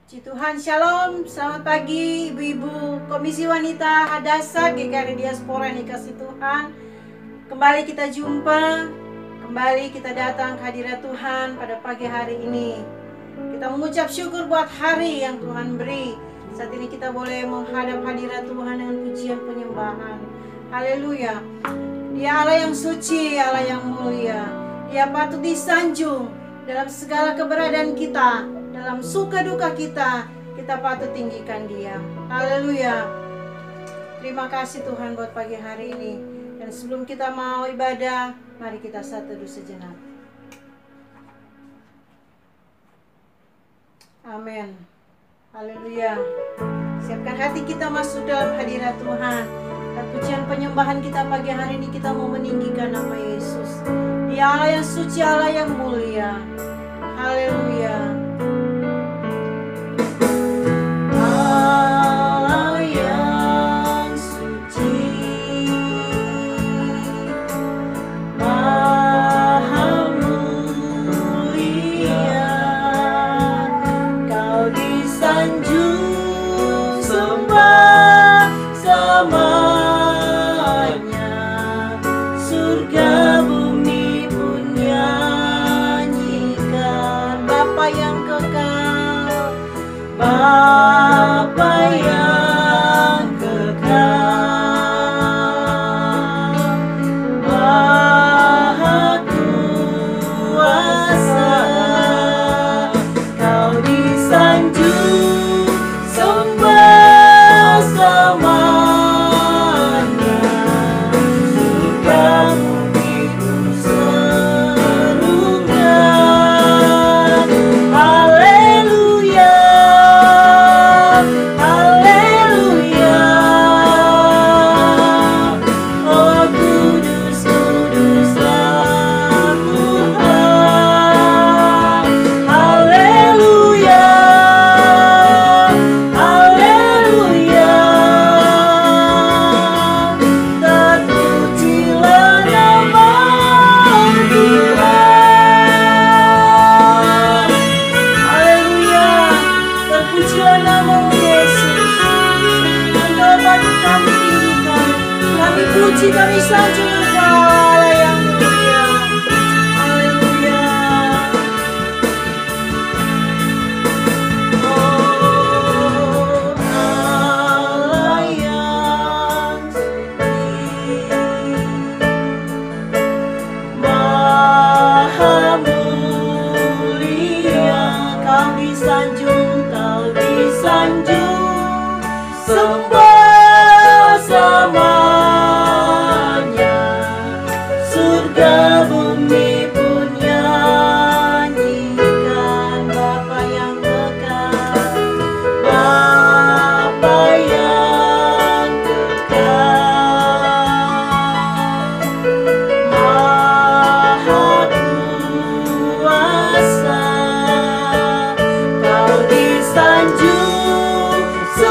Puji Tuhan, Shalom, selamat pagi Ibu-Ibu Komisi Wanita Hadasa GKRI Diaspora yang dikasih Tuhan. Kembali kita jumpa, kembali kita datang ke hadirat Tuhan pada pagi hari ini. Kita mengucap syukur buat hari yang Tuhan beri. Saat ini kita boleh menghadap hadirat Tuhan dengan pujian penyembahan. Haleluya. Dia Allah yang suci, Allah yang mulia. Dia patut disanjung dalam segala keberadaan kita. Dalam suka duka kita patut tinggikan Dia. Haleluya. Terima kasih Tuhan buat pagi hari ini. Dan sebelum kita mau ibadah, mari kita satu teduh sejenak. Amin. Haleluya. Siapkan hati kita masuk dalam hadirat Tuhan. Dan pujian penyembahan kita pagi hari ini kita mau meninggikan nama Yesus. Dia Allah yang suci, Allah yang mulia. Haleluya.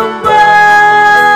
Sembah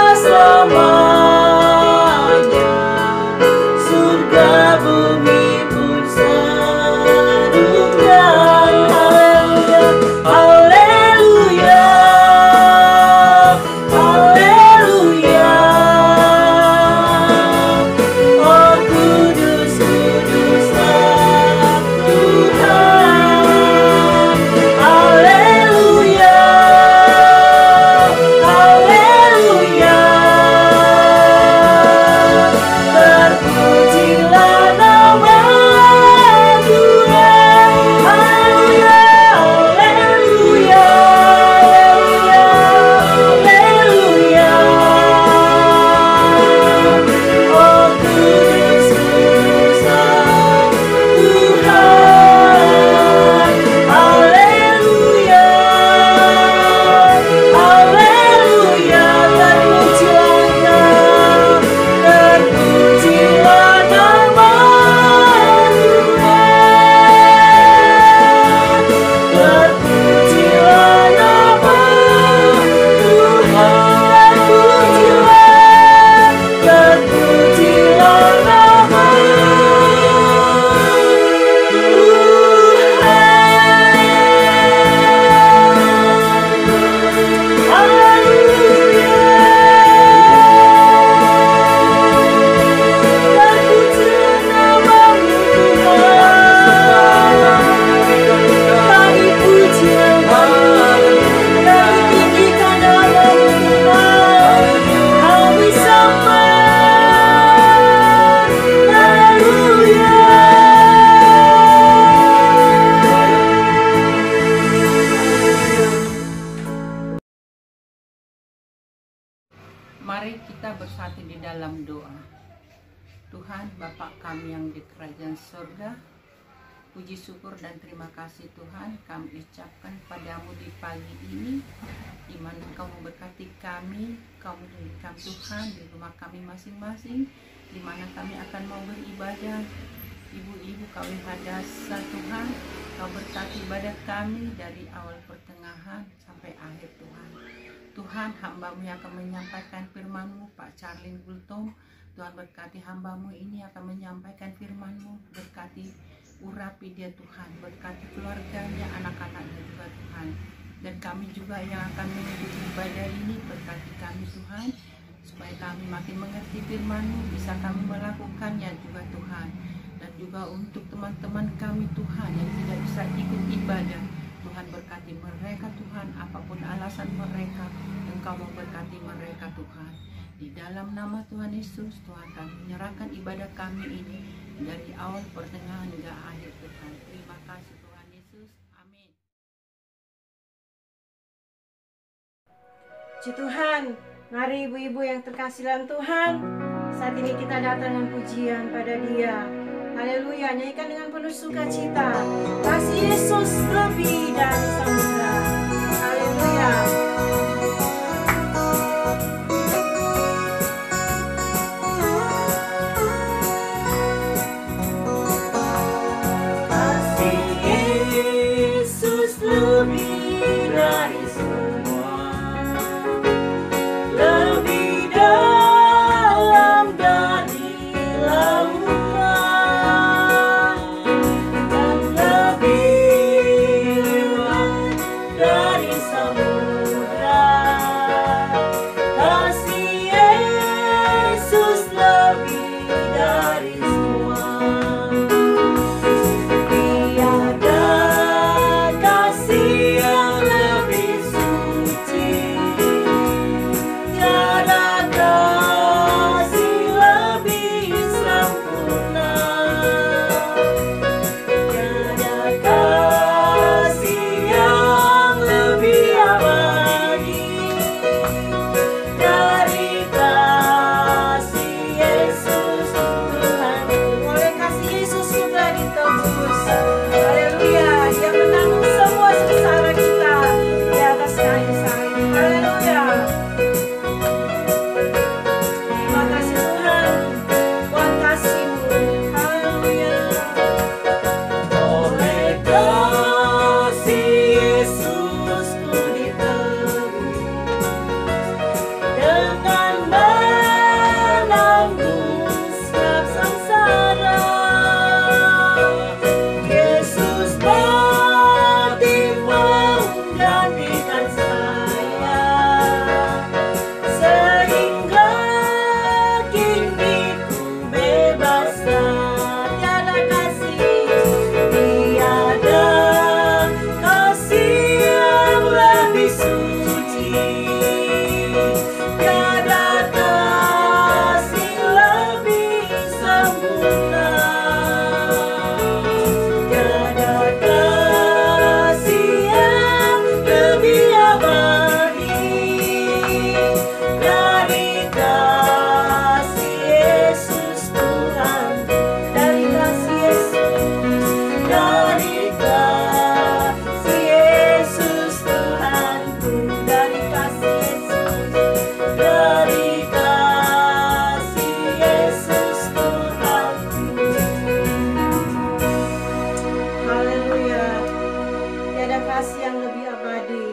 dalam doa. Tuhan Bapa kami yang di kerajaan surga, puji syukur dan terima kasih Tuhan kami ucapkan padamu di pagi ini, di mana Kau memberkati kami, Kau menunjukkan Tuhan di rumah kami masing-masing, di mana kami akan mau beribadah. Ibu-ibu kami Hadasa Tuhan, Kau berkati ibadah kami dari awal pertengahan sampai akhir Tuhan. Tuhan, hamba-Mu yang akan menyampaikan firman-Mu, Pak Charlin Gultom, Tuhan berkati hamba-Mu ini akan menyampaikan firman-Mu, berkati urapi dia Tuhan, berkati keluarganya, anak-anaknya juga Tuhan. Dan kami juga yang akan mengikuti ibadah ini, berkati kami Tuhan, supaya kami makin mengerti firman-Mu, bisa kami melakukannya juga Tuhan. Dan juga untuk teman-teman kami Tuhan yang tidak bisa ikut ibadah, Tuhan berkati mereka Tuhan, apapun alasan mereka, Engkau memberkati mereka Tuhan. Di dalam nama Tuhan Yesus, Tuhan kami menyerahkan ibadah kami ini dari awal pertengahan hingga akhir Tuhan. Terima kasih Tuhan Yesus, amin. Puji Tuhan, mari ibu-ibu yang terkasih dalam Tuhan, saat ini kita datang dengan pujian pada Dia. Haleluya, nyanyikan dengan penuh sukacita. Kasih Yesus lebih dari samudra. Haleluya. Kasih Yesus lebih dari semua, lebih dalam dari lautan, dan lebih luas dari samudra. Kasih Yesus lebih dari semua. Tiada kasih yang lebih suci, tiada kasih lebih sempurna, tiada kasih yang lebih abadi dari kasih Yesus Tuhan. Oleh kasih Yesus sudah ditebus. Haleluya, Dia menanggung semua sengsara kita di atas kayu salib. Haleluya. Terima kasih Tuhan buat kasih-Mu. Haleluya. Oleh kasih Yesus ku ditebus, dengan menanggung sebab sengsara. Yesus mati menggantikan saya, sehingga kini ku bebas. Tiada kasih, tiada kasih yang lebih suci, tiada kasih lebih sempurna, tiada kasih yang lebih abadi dari kasih Yesus Tuhan, dari kasih Yesus, dari kasih Yesus Tuhanku, dari kasih Yesus, dari kasih Yesus Tuhanku. Haleluya. Tiada kasih yang lebih abadi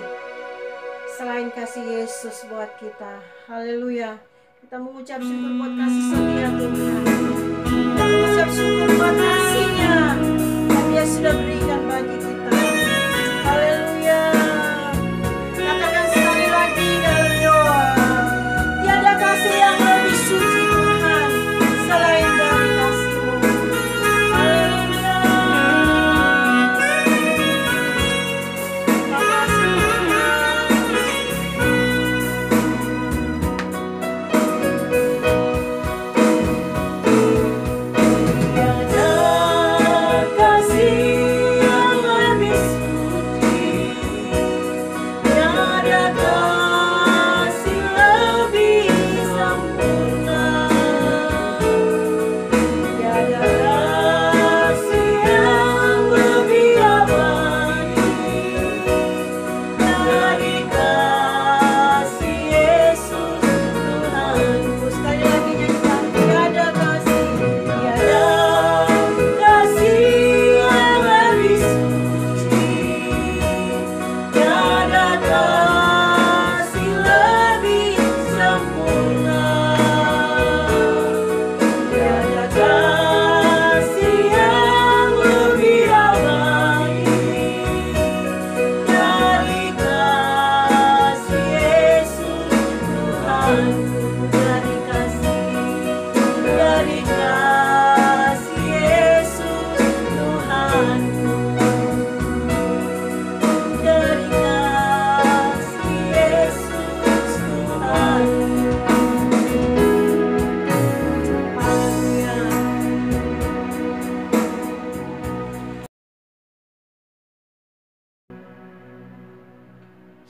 selain kasih Yesus buat kita. Haleluya. Kita mengucap syukur buat kasih setia Tuhan. Kita mengucap syukur buat kasih-Nya yang Dia sudah berikan bagi kita. Haleluya. Katakan sekali lagi dalam doa. Tiada kasih yang lebih suci Tuhan selain dari kasih-Mu. Haleluya. Terima kasih Tuhan. Tiada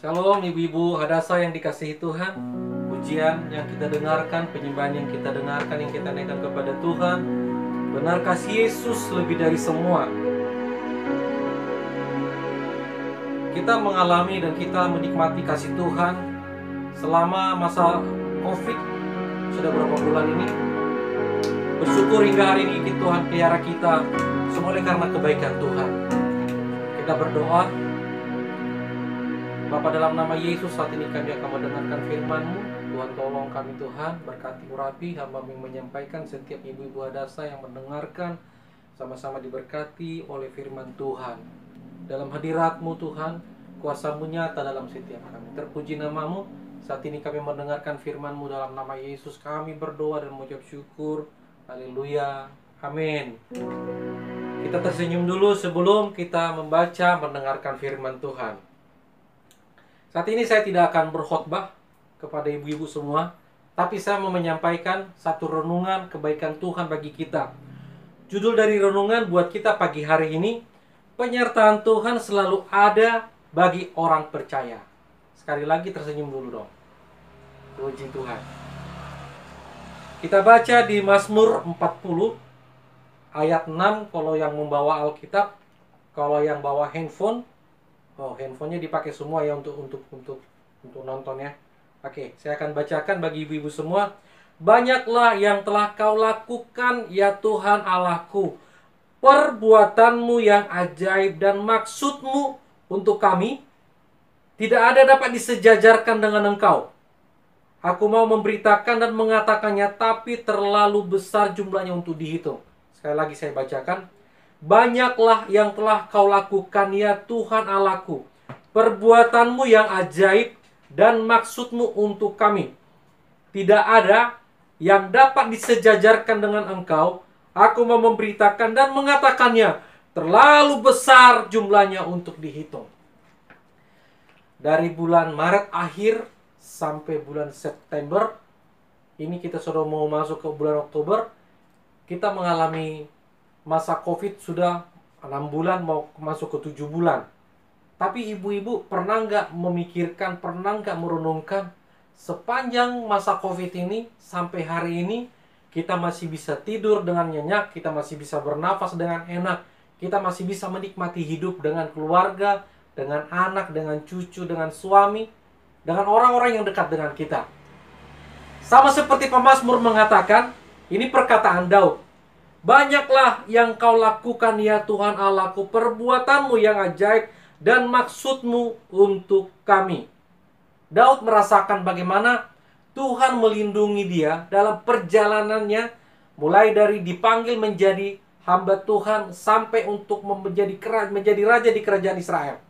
Shalom ibu-ibu Hadasa yang dikasihi Tuhan. Pujian yang kita dengarkan, penyembahan yang kita dengarkan, yang kita naikkan kepada Tuhan. Benar kasih Yesus lebih dari semua. Kita mengalami dan kita menikmati kasih Tuhan selama masa COVID. Sudah berapa bulan ini? Bersyukur hingga hari ini Tuhan pelihara kita. Semua oleh karena kebaikan Tuhan. Kita berdoa, Bapa, dalam nama Yesus saat ini kami akan mendengarkan firman-Mu. Tuhan tolong kami Tuhan, berkati urapi hamba yang menyampaikan, setiap ibu-ibu Hadasa yang mendengarkan, sama-sama diberkati oleh firman Tuhan. Dalam hadirat-Mu Tuhan, kuasa-Mu nyata dalam setiap kami. Terpuji nama-Mu, saat ini kami mendengarkan firman-Mu dalam nama Yesus. Kami berdoa dan mengucap syukur. Haleluya, amin. Kita tersenyum dulu sebelum kita membaca, mendengarkan firman Tuhan. Saat ini saya tidak akan berkhotbah kepada ibu-ibu semua, tapi saya mau menyampaikan satu renungan kebaikan Tuhan bagi kita. Judul dari renungan buat kita pagi hari ini, penyertaan Tuhan selalu ada bagi orang percaya. Sekali lagi tersenyum dulu dong. Puji Tuhan. Kita baca di Mazmur 40 ayat 6 kalau yang membawa Alkitab, kalau yang bawa handphone. Oh, handphonenya dipakai semua ya untuk nonton ya. Oke, saya akan bacakan bagi ibu-ibu semua. Banyaklah yang telah Kau lakukan, ya Tuhan Allahku. Perbuatanmu yang ajaib dan maksudmu untuk kami tidak ada dapat disejajarkan dengan Engkau. Aku mau memberitakan dan mengatakannya, tapi terlalu besar jumlahnya untuk dihitung. Sekali lagi saya bacakan. Banyaklah yang telah Kau lakukan, ya Tuhan Allahku. Perbuatanmu yang ajaib dan maksudmu untuk kami. Tidak ada yang dapat disejajarkan dengan Engkau. Aku mau memberitakan dan mengatakannya, terlalu besar jumlahnya untuk dihitung. Dari bulan Maret akhir sampai bulan September, ini kita sudah mau masuk ke bulan Oktober, kita mengalami masa COVID sudah 6 bulan mau masuk ke 7 bulan. Tapi ibu-ibu pernah nggak memikirkan, pernah nggak merenungkan sepanjang masa COVID ini sampai hari ini kita masih bisa tidur dengan nyenyak, kita masih bisa bernafas dengan enak, kita masih bisa menikmati hidup dengan keluarga, dengan anak, dengan cucu, dengan suami, dengan orang-orang yang dekat dengan kita. Sama seperti pemazmur mengatakan, ini perkataan Daud. Banyaklah yang Kau lakukan, ya Tuhan Allahku, perbuatanmu yang ajaib dan maksudmu untuk kami. Daud merasakan bagaimana Tuhan melindungi dia dalam perjalanannya, mulai dari dipanggil menjadi hamba Tuhan sampai untuk menjadi raja di kerajaan Israel.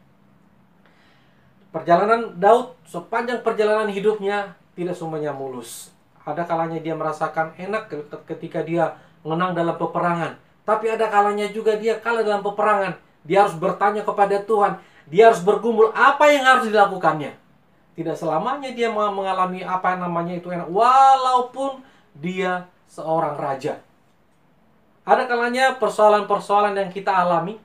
Perjalanan Daud sepanjang perjalanan hidupnya tidak semuanya mulus. Ada kalanya dia merasakan enak ketika dia menang dalam peperangan. Tapi ada kalanya juga dia kalah dalam peperangan. Dia harus bertanya kepada Tuhan. Dia harus bergumul apa yang harus dilakukannya. Tidak selamanya dia mengalami apa yang namanya itu enak. Walaupun dia seorang raja. Ada kalanya persoalan-persoalan yang kita alami.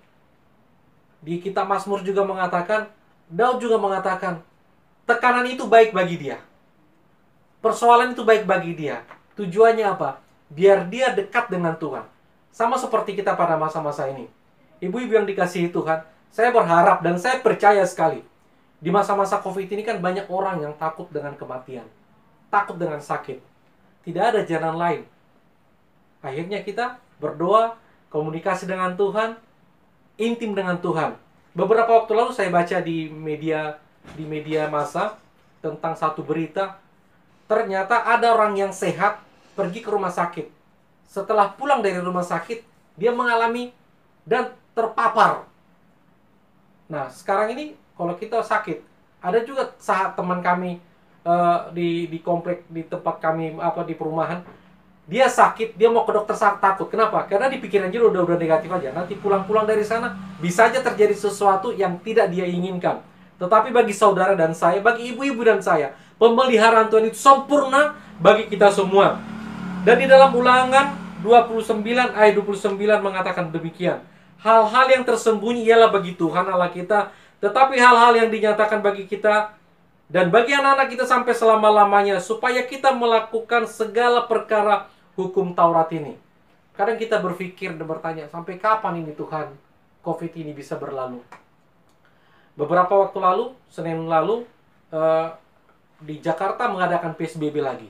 Di kitab Mazmur juga mengatakan, Daud juga mengatakan, tekanan itu baik bagi dia. Persoalan itu baik bagi dia. Tujuannya apa? Biar dia dekat dengan Tuhan. Sama seperti kita pada masa-masa ini. Ibu-ibu yang dikasihi Tuhan, saya berharap dan saya percaya sekali. Di masa-masa COVID ini kan banyak orang yang takut dengan kematian. Takut dengan sakit. Tidak ada jalan lain. Akhirnya kita berdoa, komunikasi dengan Tuhan, intim dengan Tuhan. Beberapa waktu lalu saya baca di media massa tentang satu berita. Ternyata ada orang yang sehat pergi ke rumah sakit. Setelah pulang dari rumah sakit, dia mengalami dan terpapar. Nah, sekarang ini kalau kita sakit, ada juga sahabat teman kami di komplek di tempat kami di perumahan, dia sakit, dia mau ke dokter takut. Kenapa? Karena di pikiran dia udah negatif aja. Nanti pulang-pulang dari sana bisa aja terjadi sesuatu yang tidak dia inginkan. Tetapi bagi saudara dan saya, bagi ibu-ibu dan saya, pemeliharaan Tuhan itu sempurna bagi kita semua. Dan di dalam Ulangan 29 ayat 29 mengatakan demikian. Hal-hal yang tersembunyi ialah bagi Tuhan Allah kita, tetapi hal-hal yang dinyatakan bagi kita dan bagi anak-anak kita sampai selama-lamanya, supaya kita melakukan segala perkara hukum Taurat ini. Kadang kita berpikir dan bertanya, sampai kapan ini Tuhan COVID ini bisa berlalu? Beberapa waktu lalu, Senin lalu, di Jakarta mengadakan PSBB lagi.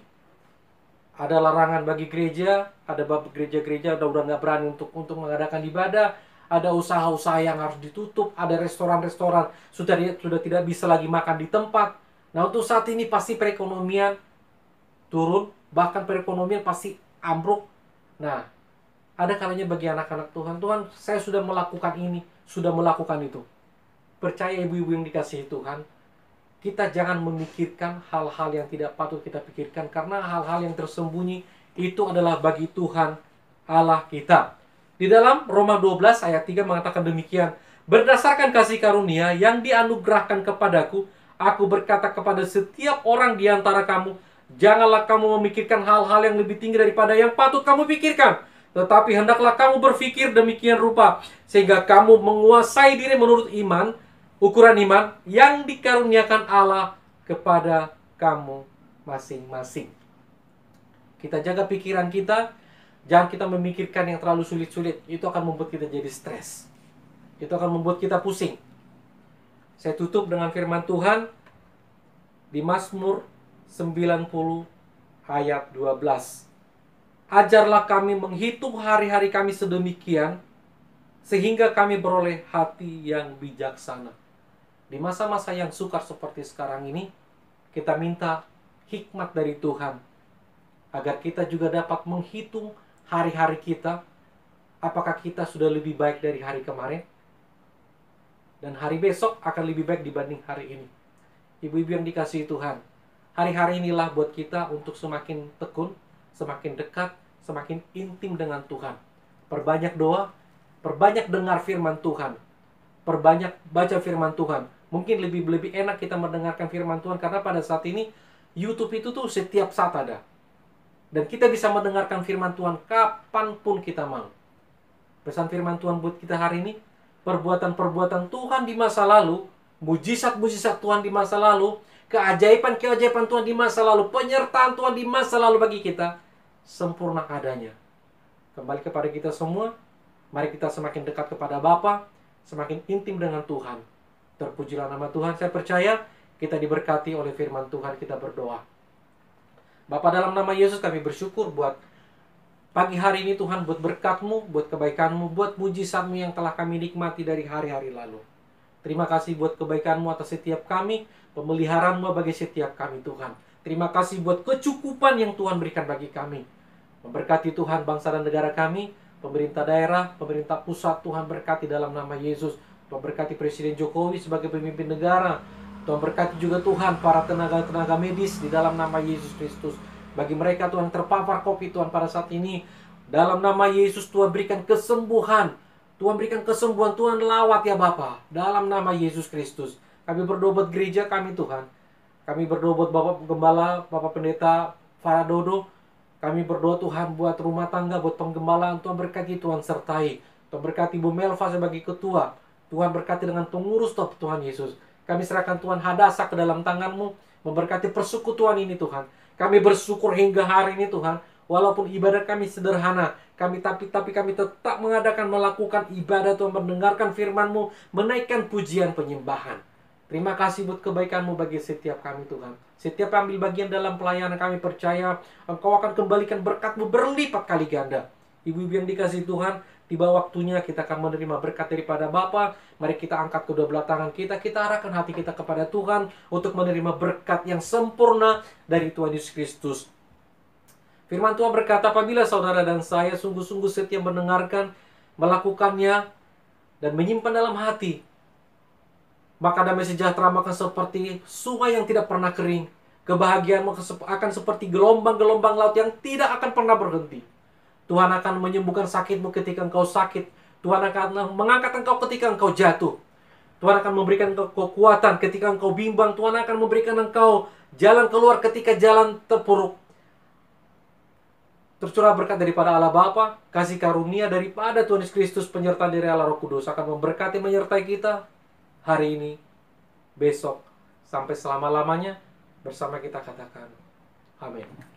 Ada larangan bagi gereja, ada gereja-gereja udah nggak berani untuk mengadakan ibadah, ada usaha-usaha yang harus ditutup, ada restoran-restoran sudah tidak bisa lagi makan di tempat. Nah, untuk saat ini pasti perekonomian turun, bahkan perekonomian pasti ambruk. Nah, ada kalanya bagi anak-anak Tuhan, Tuhan, saya sudah melakukan ini, sudah melakukan itu. Percaya ibu-ibu yang dikasihi Tuhan, kita jangan memikirkan hal-hal yang tidak patut kita pikirkan, karena hal-hal yang tersembunyi itu adalah bagi Tuhan Allah kita. Di dalam Roma 12 ayat 3 mengatakan demikian, berdasarkan kasih karunia yang dianugerahkan kepadaku, aku berkata kepada setiap orang di antara kamu, janganlah kamu memikirkan hal-hal yang lebih tinggi daripada yang patut kamu pikirkan, tetapi hendaklah kamu berpikir demikian rupa, sehingga kamu menguasai diri menurut iman, ukuran iman yang dikaruniakan Allah kepada kamu masing-masing. Kita jaga pikiran kita, jangan kita memikirkan yang terlalu sulit-sulit. Itu akan membuat kita jadi stres. Itu akan membuat kita pusing. Saya tutup dengan firman Tuhan di Mazmur 90 ayat 12. Ajarlah kami menghitung hari-hari kami sedemikian, sehingga kami beroleh hati yang bijaksana. Di masa-masa yang sukar seperti sekarang ini, kita minta hikmat dari Tuhan, agar kita juga dapat menghitung hari-hari kita, apakah kita sudah lebih baik dari hari kemarin, dan hari besok akan lebih baik dibanding hari ini. Ibu-ibu yang dikasihi Tuhan, hari-hari inilah buat kita untuk semakin tekun, semakin dekat, semakin intim dengan Tuhan. Perbanyak doa, perbanyak dengar firman Tuhan, perbanyak baca firman Tuhan. Mungkin lebih enak kita mendengarkan firman Tuhan, karena pada saat ini YouTube itu tuh setiap saat ada. Dan kita bisa mendengarkan firman Tuhan kapanpun kita mau. Pesan firman Tuhan buat kita hari ini, perbuatan-perbuatan Tuhan di masa lalu, mujizat-mujizat Tuhan di masa lalu, keajaiban-keajaiban Tuhan di masa lalu, penyertaan Tuhan di masa lalu bagi kita, sempurna adanya. Kembali kepada kita semua, mari kita semakin dekat kepada Bapa, semakin intim dengan Tuhan. Terpujilah nama Tuhan. Saya percaya kita diberkati oleh firman Tuhan. Kita berdoa. Bapa, dalam nama Yesus kami bersyukur buat pagi hari ini Tuhan, buat berkat-Mu, buat kebaikan-Mu, buat mujizat-Mu yang telah kami nikmati dari hari-hari lalu. Terima kasih buat kebaikan-Mu atas setiap kami, pemeliharaan-Mu bagi setiap kami Tuhan. Terima kasih buat kecukupan yang Tuhan berikan bagi kami. Memberkati Tuhan bangsa dan negara kami, pemerintah daerah, pemerintah pusat, Tuhan berkati dalam nama Yesus. Tuhan berkati Presiden Jokowi sebagai pemimpin negara. Tuhan berkati juga Tuhan para tenaga-tenaga medis di dalam nama Yesus Kristus. Bagi mereka Tuhan terpapar COVID Tuhan pada saat ini, dalam nama Yesus Tuhan berikan kesembuhan. Tuhan berikan kesembuhan, Tuhan lawat ya Bapa, dalam nama Yesus Kristus. Kami berdoa buat gereja kami Tuhan. Kami berdoa buat Bapak Gembala, Bapak Pendeta Faradodo. Kami berdoa Tuhan buat rumah tangga, buat penggembalaan. Tuhan berkati, Tuhan sertai. Tuhan berkati Bu Melva sebagai ketua. Tuhan berkati dengan pengurus Tuhan Yesus. Kami serahkan Tuhan Hadasa ke dalam tangan-Mu. Memberkati persekutuan ini Tuhan. Kami bersyukur hingga hari ini Tuhan. Walaupun ibadah kami sederhana, tapi kami tetap melakukan ibadah Tuhan, mendengarkan firman-Mu, menaikkan pujian penyembahan. Terima kasih buat kebaikan-Mu bagi setiap kami Tuhan. Setiap ambil bagian dalam pelayanan kami percaya Engkau akan kembalikan berkat-Mu berlipat kali ganda. Ibu-ibu yang dikasihi Tuhan, tiba waktunya kita akan menerima berkat daripada Bapa. Mari kita angkat kedua belah tangan kita, kita arahkan hati kita kepada Tuhan untuk menerima berkat yang sempurna dari Tuhan Yesus Kristus. Firman Tuhan berkata, apabila saudara dan saya sungguh-sungguh setia mendengarkan, melakukannya, dan menyimpan dalam hati, maka damai sejahtera akan seperti sungai yang tidak pernah kering. Kebahagiaan akan seperti gelombang-gelombang laut yang tidak akan pernah berhenti. Tuhan akan menyembuhkan sakitmu ketika engkau sakit. Tuhan akan mengangkat engkau ketika engkau jatuh. Tuhan akan memberikan engkau kekuatan ketika engkau bimbang. Tuhan akan memberikan engkau jalan keluar ketika jalan terpuruk. Tercurah berkat daripada Allah Bapa, kasih karunia daripada Tuhan Yesus Kristus, penyertaan dari Allah Roh Kudus akan memberkati menyertai kita hari ini, besok, sampai selama-lamanya. Bersama kita katakan, amin.